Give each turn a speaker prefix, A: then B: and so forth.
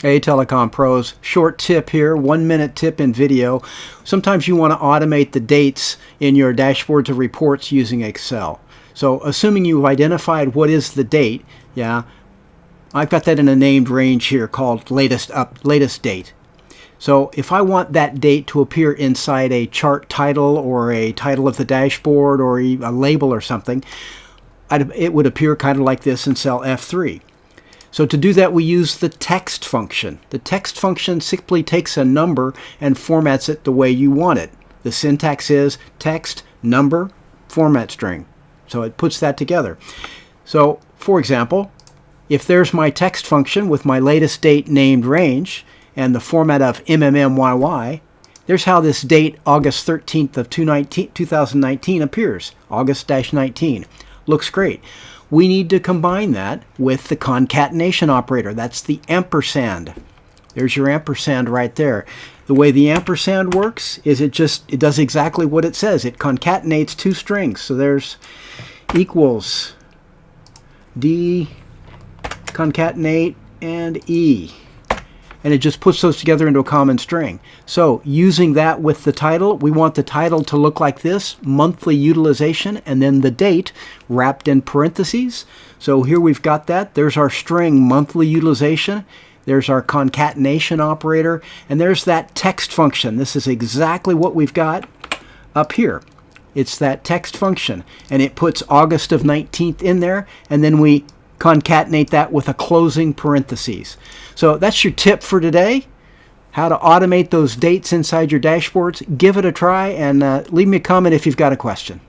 A: Hey Telecom Pros, short tip here, 1 minute tip in video. Sometimes you want to automate the dates in your dashboards or reports using Excel. So assuming you've identified what is the date, yeah, I've got that in a named range here called latest date. So if I want that date to appear inside a chart title or a title of the dashboard or a label or something, it would appear kind of like this in cell F3. So to do that, we use the text function. The text function simply takes a number and formats it the way you want it. The syntax is text, number, format string. So it puts that together. So, for example, if there's my text function with my latest date named range and the format of MMMYY, there's how this date, August 13th of 2019, appears. August-19. Looks great. We need to combine that with the concatenation operator. That's the ampersand. There's your ampersand right there. The way the ampersand works is it does exactly what it says. It concatenates two strings. So there's equals D concatenate and E. And it just puts those together into a common string. So using that with the title, we want the title to look like this, monthly utilization, and then the date wrapped in parentheses. So here we've got that. There's our string monthly utilization. There's our concatenation operator. And there's that text function. This is exactly what we've got up here. It's that text function. And it puts August of 19th in there. And then we concatenate that with a closing parentheses. So that's your tip for today, how to automate those dates inside your dashboards. Give it a try and leave me a comment if you've got a question.